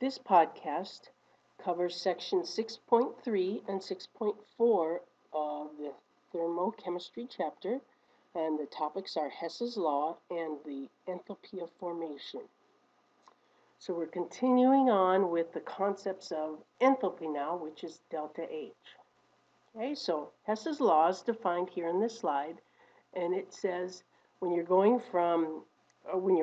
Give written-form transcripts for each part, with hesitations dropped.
This podcast covers section 6.3 and 6.4 of the thermochemistry chapter, and the topics are Hess's law and the enthalpy of formation. So we're continuing on with the concepts of enthalpy now, which is delta H. Okay, so Hess's law is defined here in this slide, and it says when you're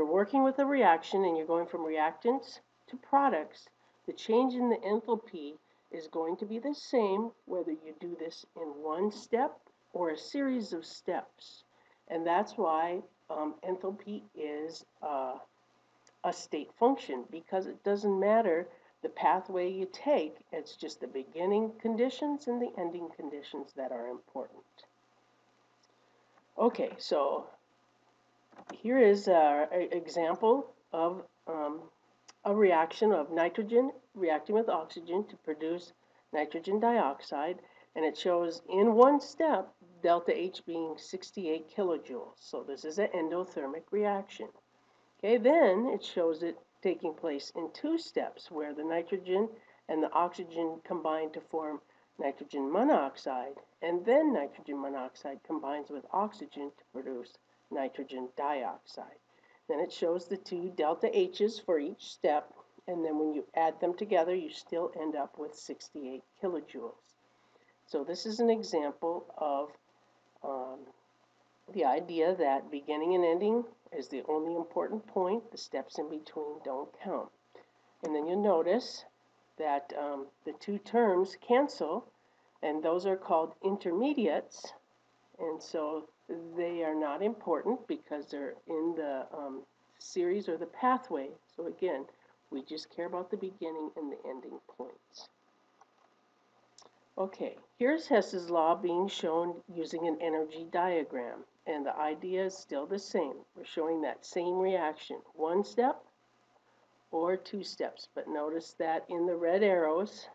working with a reaction and you're going from reactants to products, the change in the enthalpy is going to be the same whether you do this in one step or a series of steps. And that's why enthalpy is a state function, because it doesn't matter the pathway you take, it's just the beginning conditions and the ending conditions that are important. Okay, so here is an example of a reaction of nitrogen reacting with oxygen to produce nitrogen dioxide, and it shows in one step delta H being 68 kilojoules. So this is an endothermic reaction. Okay, then it shows it taking place in two steps where the nitrogen and the oxygen combine to form nitrogen monoxide, and then nitrogen monoxide combines with oxygen to produce nitrogen dioxide. Then it shows the two delta H's for each step, and then when you add them together, you still end up with 68 kilojoules. So this is an example of the idea that beginning and ending is the only important point. The steps in between don't count. And then you'll notice that the two terms cancel, and those are called intermediates, and so they are not important because they're in the series or the pathway. So again, we just care about the beginning and the ending points. Okay, here's Hess's law being shown using an energy diagram, and the idea is still the same. We're showing that same reaction, one step or two steps, but notice that in the red arrows,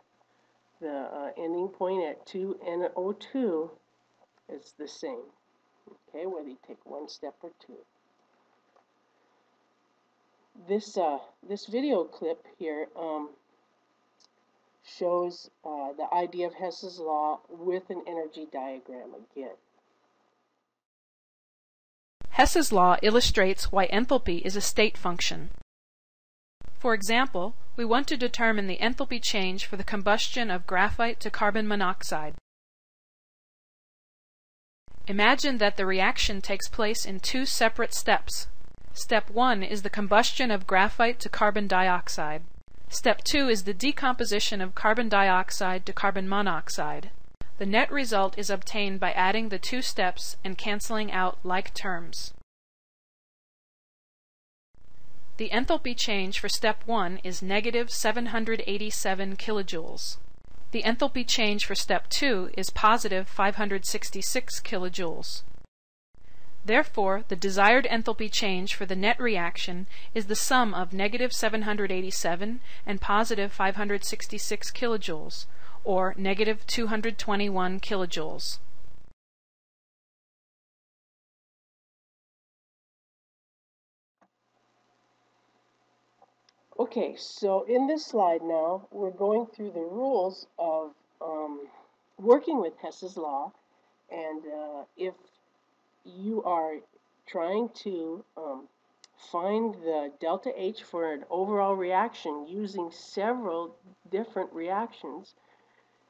the ending point at 2NO2 is the same, okay, whether you take one step or two. This video clip here shows the idea of Hess's law with an energy diagram again. Hess's law illustrates why enthalpy is a state function. For example, we want to determine the enthalpy change for the combustion of graphite to carbon monoxide. Imagine that the reaction takes place in two separate steps. Step 1 is the combustion of graphite to carbon dioxide. Step 2 is the decomposition of carbon dioxide to carbon monoxide. The net result is obtained by adding the two steps and canceling out like terms. The enthalpy change for step 1 is negative 787 kilojoules. The enthalpy change for step 2 is positive 566 kilojoules. Therefore, the desired enthalpy change for the net reaction is the sum of negative 787 and positive 566 kilojoules, or negative 221 kilojoules. Okay, so in this slide now, we're going through the rules of working with Hess's law, and if you are trying to find the delta H for an overall reaction using several different reactions,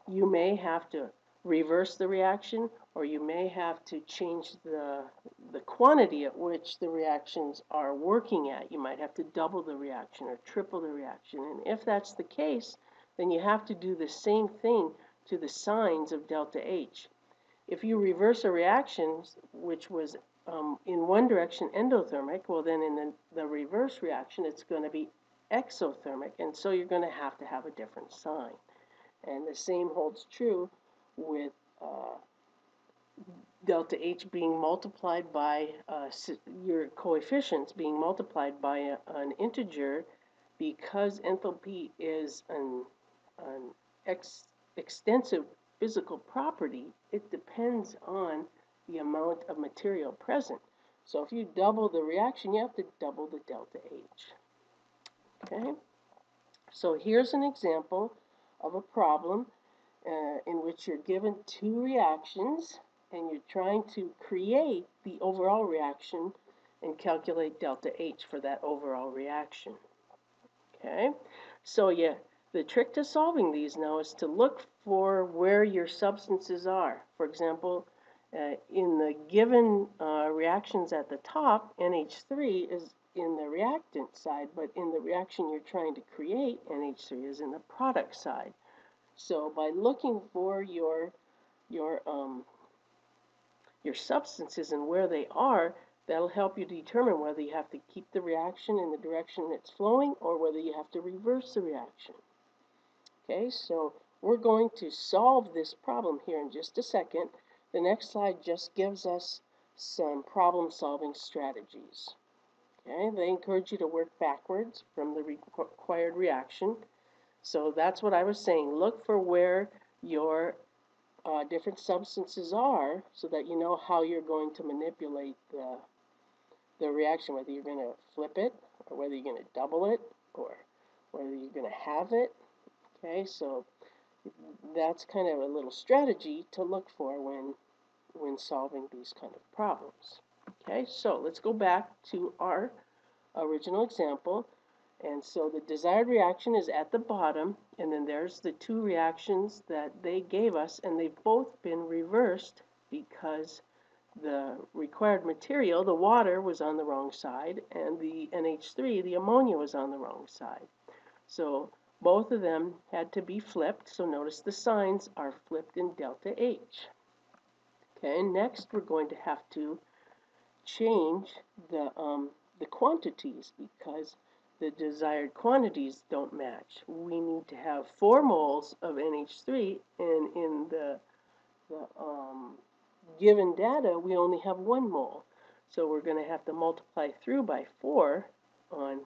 you may have to reverse the reaction, or you may have to change the quantity at which the reactions are working at. You might have to double the reaction or triple the reaction. And if that's the case, then you have to do the same thing to the signs of delta H. If you reverse a reaction which was in one direction endothermic, well then in the reverse reaction it's going to be exothermic, and so you're going to have a different sign. And the same holds true with delta H being multiplied by your coefficients being multiplied by an integer, because enthalpy is an extensive physical property. It depends on the amount of material present. So if you double the reaction, you have to double the delta H. Okay? So here's an example of a problem in which you're given two reactions and you're trying to create the overall reaction and calculate delta H for that overall reaction. Okay, so yeah, the trick to solving these now is to look for where your substances are. For example, in the given reactions at the top, NH3 is in the reactant side, but in the reaction you're trying to create, NH3 is in the product side. So by looking for your substances and where they are, that'll help you determine whether you have to keep the reaction in the direction it's flowing or whether you have to reverse the reaction. Okay, so we're going to solve this problem here in just a second. The next slide just gives us some problem-solving strategies. Okay, they encourage you to work backwards from the required reaction. So that's what I was saying. Look for where your different substances are so that you know how you're going to manipulate the reaction, whether you're going to flip it or whether you're going to double it or whether you're going to have it. Okay, so that's kind of a little strategy to look for when solving these kind of problems. Okay, so let's go back to our original example. And so the desired reaction is at the bottom, and then there's the two reactions that they gave us, and they've both been reversed because the required material, the water, was on the wrong side, and the NH3, the ammonia, was on the wrong side. So both of them had to be flipped, so notice the signs are flipped in delta H. Okay, and next we're going to have to change the quantities because the desired quantities don't match. We need to have 4 moles of NH3, and in the given data, we only have 1 mole. So we're going to have to multiply through by 4 on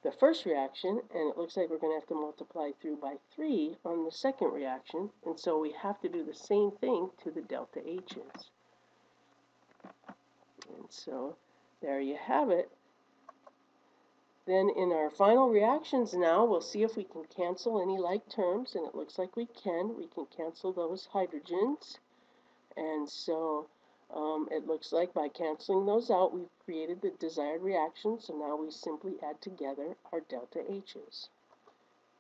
the first reaction, and it looks like we're going to have to multiply through by 3 on the second reaction, and so we have to do the same thing to the delta H's. And so there you have it. Then in our final reactions now, we'll see if we can cancel any like terms, and it looks like we can. We can cancel those hydrogens. And so it looks like by canceling those out, we've created the desired reaction, so now we simply add together our delta H's.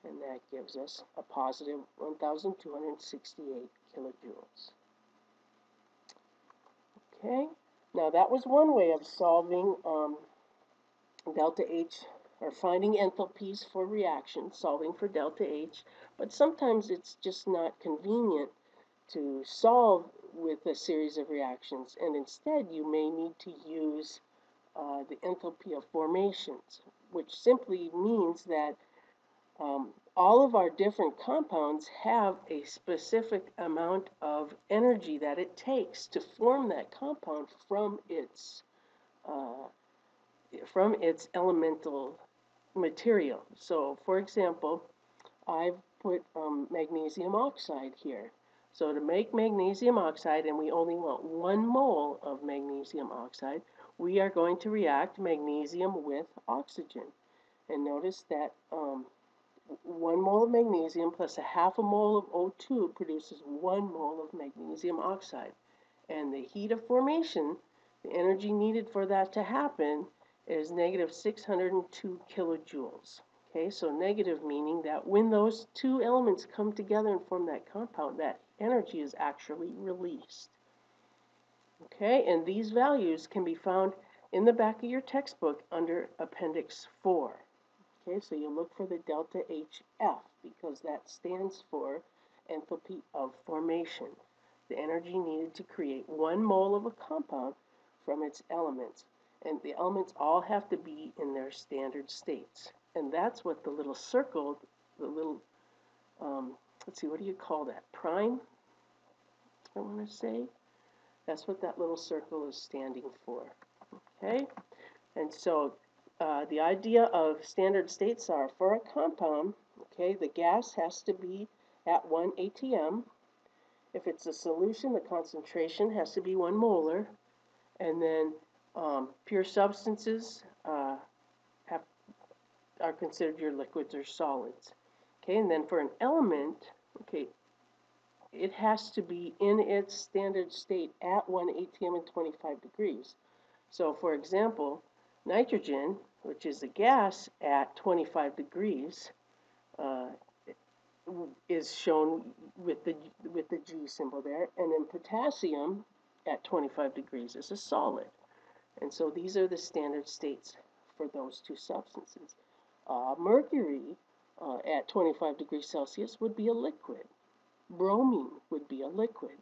And that gives us a positive 1,268 kilojoules. Okay, now that was one way of solving delta H, or finding enthalpies for reactions, solving for delta H, but sometimes it's just not convenient to solve with a series of reactions, and instead you may need to use the enthalpy of formations, which simply means that all of our different compounds have a specific amount of energy that it takes to form that compound from its elemental material. So, for example, I've put magnesium oxide here. So to make magnesium oxide, and we only want 1 mole of magnesium oxide, we are going to react magnesium with oxygen. And notice that 1 mole of magnesium plus a half a mole of O2 produces 1 mole of magnesium oxide. And the heat of formation, the energy needed for that to happen, is negative 602 kilojoules. Okay, so negative meaning that when those two elements come together and form that compound, that energy is actually released. Okay, and these values can be found in the back of your textbook under Appendix 4. Okay, so you look for the delta HF because that stands for enthalpy of formation, the energy needed to create 1 mole of a compound from its elements. And the elements all have to be in their standard states. And that's what the little circle, the little, let's see, what do you call that? Prime, I want to say. That's what that little circle is standing for. Okay? And so the idea of standard states are for a compound, okay, the gas has to be at 1 atm. If it's a solution, the concentration has to be 1 molar. And then pure substances are considered your liquids or solids. Okay, and then for an element, okay, it has to be in its standard state at 1 atm and 25 degrees. So for example, nitrogen, which is a gas at 25 degrees, uh, is shown with the G symbol there, and then potassium at 25 degrees is a solid. And so these are the standard states for those two substances. Mercury at 25 degrees Celsius would be a liquid. Bromine would be a liquid.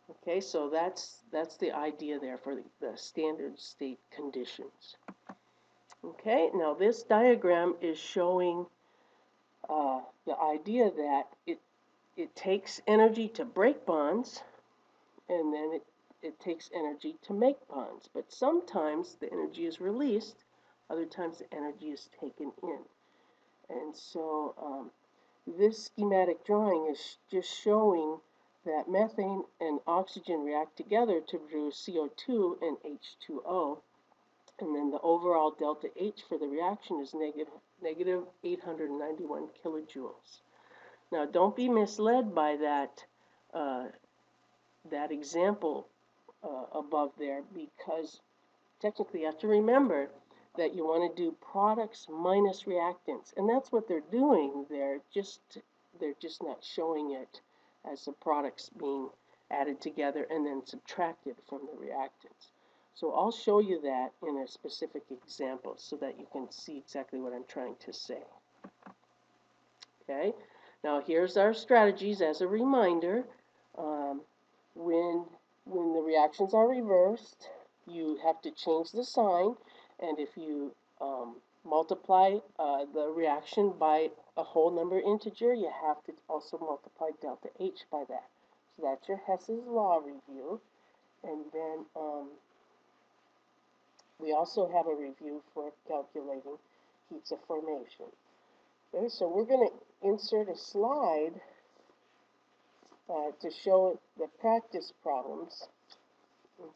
Okay, so that's the idea there for the standard state conditions. Okay, now this diagram is showing the idea that it takes energy to break bonds, and then it takes energy to make bonds. But sometimes the energy is released, other times the energy is taken in. And so this schematic drawing is just showing that methane and oxygen react together to produce CO2 and H2O. And then the overall delta H for the reaction is negative 891 kilojoules. Now, don't be misled by that example above there, because technically you have to remember that you want to do products minus reactants, and that's what they're doing. They're just not showing it as the products being added together and then subtracted from the reactants. So I'll show you that in a specific example so that you can see exactly what I'm trying to say. Okay, now here's our strategies as a reminder. When the reactions are reversed, you have to change the sign, and if you multiply the reaction by a whole number integer, you have to also multiply delta H by that. So that's your Hess's law review. And then we also have a review for calculating heats of formation. Okay, so we're going to insert a slide to show the practice problems.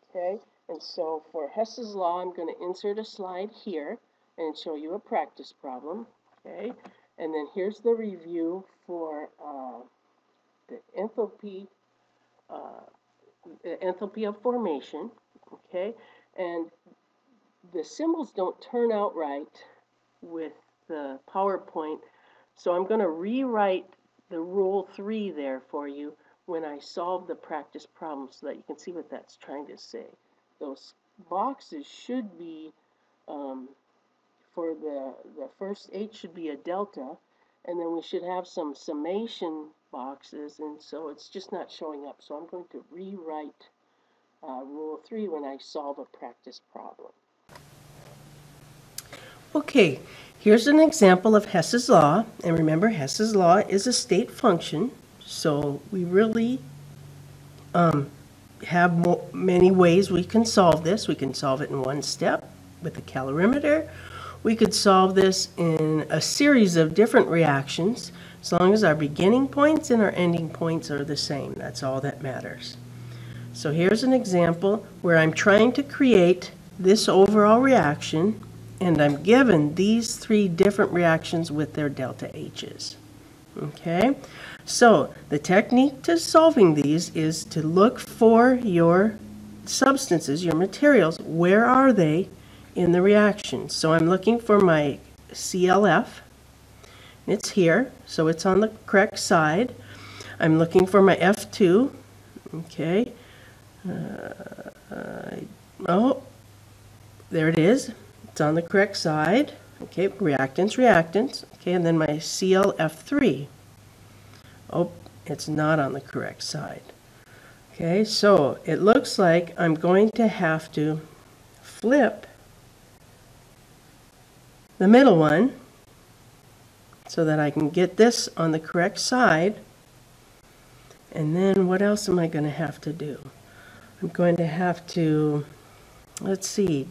Okay, and so for Hess's law, I'm going to insert a slide here and show you a practice problem. Okay, and then here's the review for the enthalpy of formation. Okay, and the symbols don't turn out right with the PowerPoint, so I'm going to rewrite the rule 3 there for you when I solve the practice problem so that you can see what that's trying to say. Those boxes should be, for the first H should be a delta, and then we should have some summation boxes, and so it's just not showing up. So I'm going to rewrite rule 3 when I solve a practice problem. Okay, here's an example of Hess's law, and remember Hess's law is a state function, so we really have many ways we can solve this. We can solve it in one step with the calorimeter. We could solve this in a series of different reactions, as long as our beginning points and our ending points are the same. That's all that matters. So here's an example where I'm trying to create this overall reaction, and I'm given these 3 different reactions with their delta H's. Okay, so the technique to solving these is to look for your substances, your materials. Where are they in the reaction? So I'm looking for my CLF. It's here, so it's on the correct side. I'm looking for my F2. Okay. Oh, there it is. It's on the correct side. Okay, reactants. Okay, and then my ClF3. Oh, it's not on the correct side. Okay, so it looks like I'm going to have to flip the middle one so that I can get this on the correct side. And then what else am I going to have to do? I'm going to have to, let's see,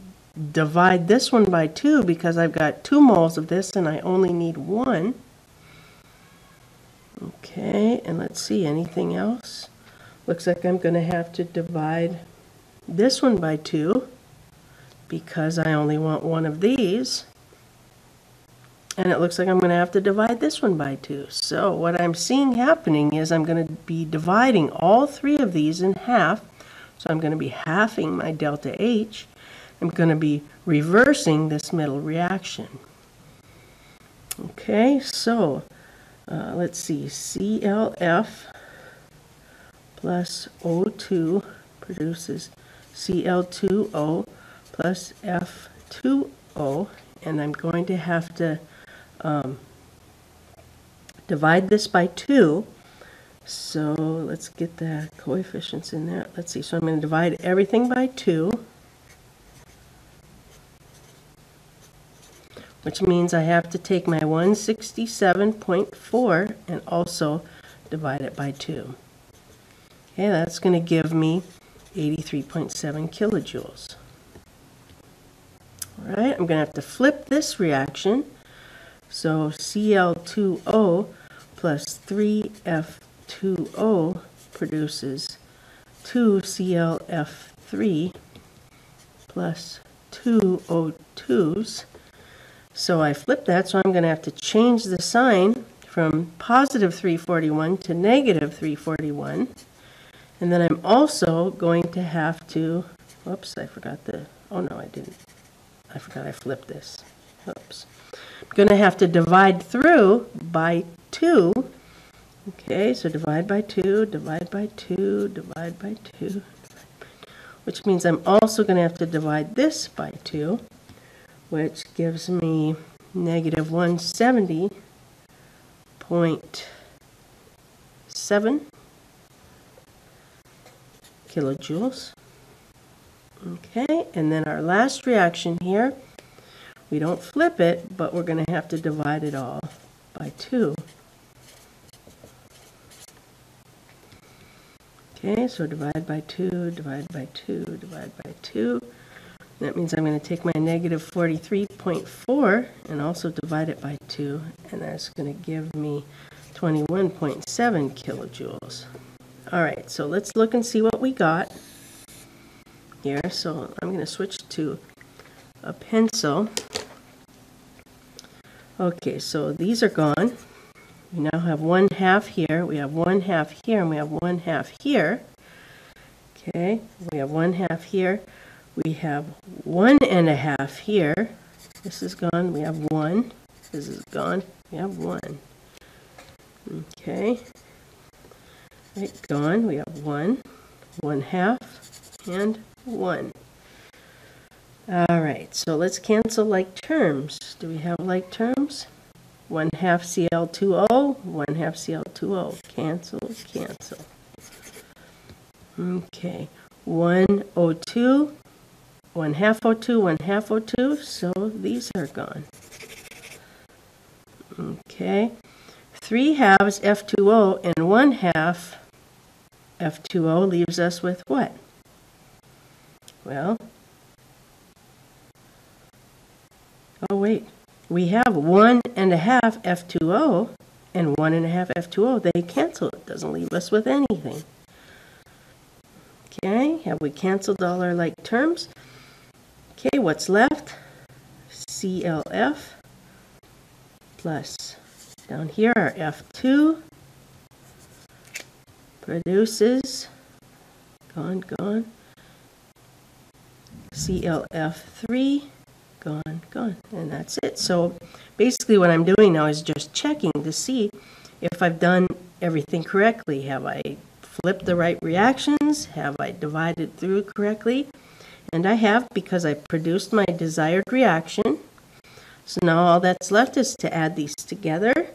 divide this one by 2 because I've got 2 moles of this and I only need 1. Okay, and let's see, anything else? Looks like I'm going to have to divide this one by 2 because I only want 1 of these. And it looks like I'm going to have to divide this one by 2. So what I'm seeing happening is I'm going to be dividing all 3 of these in half. So I'm going to be halving my delta H. I'm going to be reversing this middle reaction. Okay, so let's see, CLF plus O2 produces Cl2O plus F2O, and I'm going to have to divide this by 2. So let's get the coefficients in there. Let's see, so I'm going to divide everything by 2, which means I have to take my 167.4 and also divide it by 2. Okay, that's going to give me 83.7 kilojoules. All right, I'm going to have to flip this reaction. So Cl2O plus 3F2O produces 2ClF3 plus 2 O2s. So I flip that, so I'm going to have to change the sign from positive 341 to negative 341. And then I'm also going to have to, whoops, I forgot the, oh no, I didn't. I forgot I flipped this. Oops. I'm going to have to divide through by 2. Okay, so divide by 2, divide by 2, divide by 2, which means I'm also going to have to divide this by 2, which gives me negative 170.7 kilojoules. Okay, and then our last reaction here, we don't flip it, but we're going to have to divide it all by 2. Okay, so divide by 2, divide by 2, divide by 2. That means I'm going to take my negative 43.4 and also divide it by 2, and that's going to give me 21.7 kilojoules. All right, so let's look and see what we got here. So I'm going to switch to a pencil. Okay, so these are gone. We now have 1/2 here, we have 1/2 here, and we have 1/2 here. Okay, we have 1/2 here. We have 1.5 here. This is gone, we have 1. This is gone, we have 1. Okay, right, gone, we have 1, 1/2, and 1. All right, so let's cancel like terms. Do we have like terms? 1/2 Cl2O, 1/2 Cl2O. Cancel, cancel. Okay, 1 O2, 1/2 O2, 1/2 O2, so these are gone. Okay, 3/2 F2O and 1/2 F2O leaves us with what? Well, oh wait, we have 1.5 F2O and 1.5 F2O. They cancel. It doesn't leave us with anything. Okay, have we canceled all our like terms? Okay, what's left? CLF plus, down here our F2 produces, gone, CLF3, gone, and that's it. So basically what I'm doing now is just checking to see if I've done everything correctly. Have I flipped the right reactions? Have I divided through correctly? And I have, because I produced my desired reaction. So now all that's left is to add these together.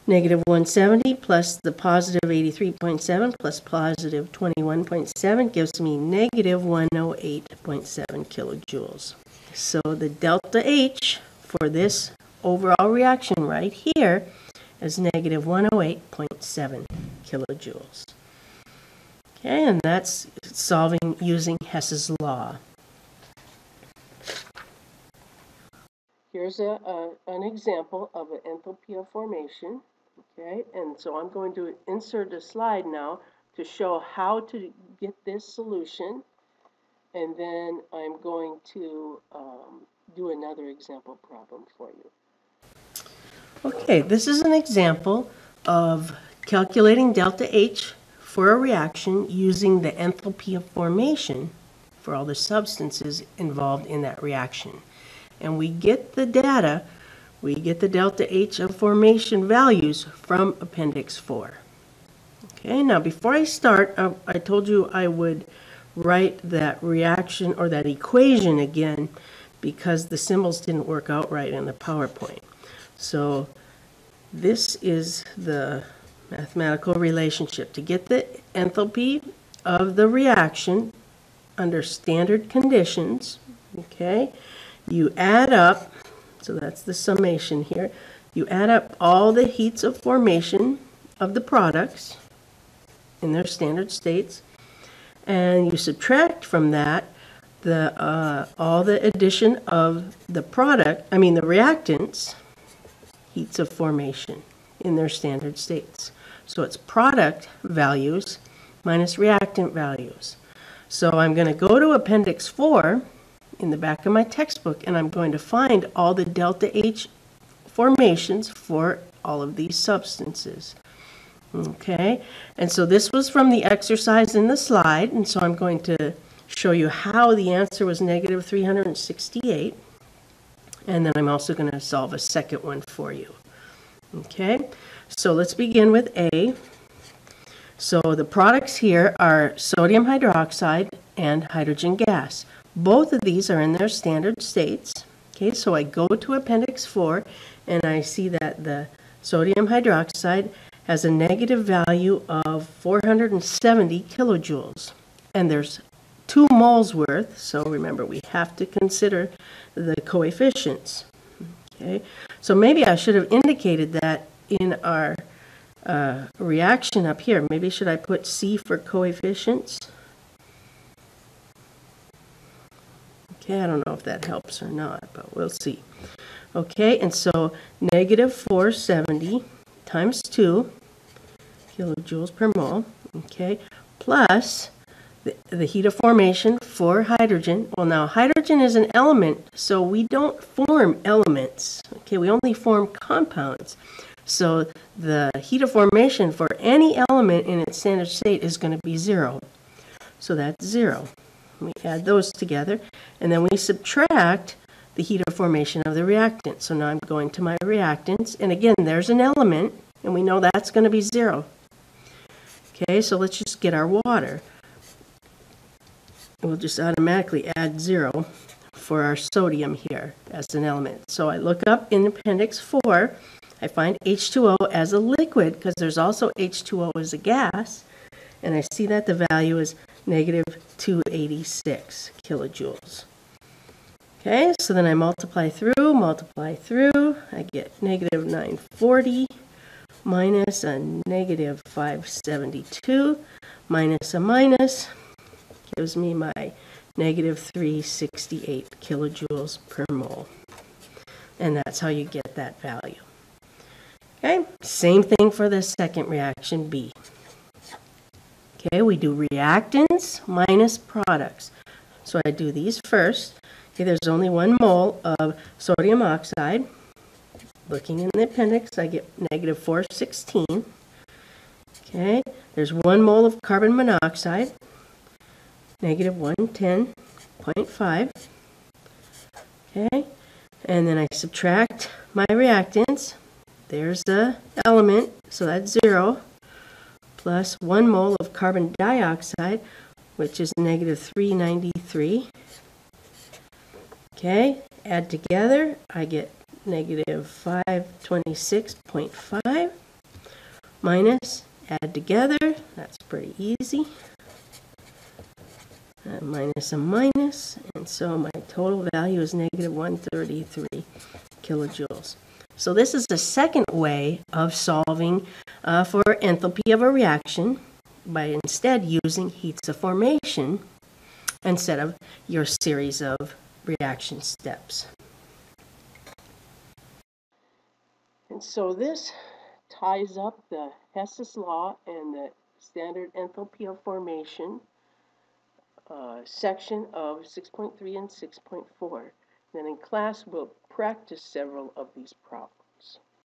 Negative 170 plus the positive 83.7 plus positive 21.7 gives me negative 108.7 kilojoules. So the delta H for this overall reaction right here is negative 108.7 kilojoules. Okay, and that's solving using Hess's law. Here's an example of an enthalpy of formation. Okay, and so I'm going to insert a slide now to show how to get this solution, and then I'm going to do another example problem for you. Okay, this is an example of calculating delta H for a reaction using the enthalpy of formation for all the substances involved in that reaction. And we get the data, we get the delta H of formation values from Appendix 4. Okay, now before I start, I told you I would write that reaction or that equation again because the symbols didn't work out right in the PowerPoint. So this is the mathematical relationship. To get the enthalpy of the reaction under standard conditions, okay, you add up, so that's the summation here, you add up all the heats of formation of the products in their standard states, and you subtract from that all the addition of the the reactants, heats of formation in their standard states. So it's product values minus reactant values. So I'm going to go to Appendix 4 in the back of my textbook, and I'm going to find all the delta H formations for all of these substances. Okay, and so this was from the exercise in the slide, and so I'm going to show you how the answer was negative 368, and then I'm also going to solve a second one for you. Okay, so let's begin with A. So the products here are sodium hydroxide and hydrogen gas. Both of these are in their standard states. Okay, so I go to Appendix 4, and I see that the sodium hydroxide has a negative value of 470 kilojoules. And there's 2 moles worth, so remember we have to consider the coefficients. Okay, so maybe I should have indicated that in our reaction up here. Maybe should I put C for coefficients? Okay, I don't know if that helps or not, but we'll see. Okay, and so negative 470 times 2 kilojoules per mole, okay, plus the heat of formation for hydrogen. Well, now hydrogen is an element, so we don't form elements. Okay, we only form compounds. So the heat of formation for any element in its standard state is going to be 0. So that's 0. We add those together, and then we subtract the heat of formation of the reactant. So now I'm going to my reactants, and again, there's an element, and we know that's going to be 0. Okay, so let's just get our water. We'll just automatically add 0 for our sodium here as an element. So I look up in Appendix 4, I find H2O as a liquid, because there's also H2O as a gas, and I see that the value is negative 286 kilojoules. Okay, so then I multiply through, I get negative 940 minus a negative 572 minus a minus gives me my negative 368 kilojoules per mole. And that's how you get that value. Okay, same thing for the second reaction, B. Okay, we do reactants minus products. So I do these first. Okay, there's only 1 mole of sodium oxide. Looking in the appendix, I get negative 416. Okay, there's 1 mole of carbon monoxide, negative 110.5. Okay, and then I subtract my reactants. There's the element, so that's 0, plus 1 mole of carbon dioxide, which is negative 393. Okay, add together, I get negative 526.5 minus, add together, that's pretty easy, minus a minus, and so my total value is negative 133 kilojoules. So this is the second way of solving for enthalpy of a reaction by instead using heats of formation instead of your series of reaction steps. And so this ties up the Hess's law and the standard enthalpy of formation section of 6.3 and 6.4. Then in class we'll practice several of these problems.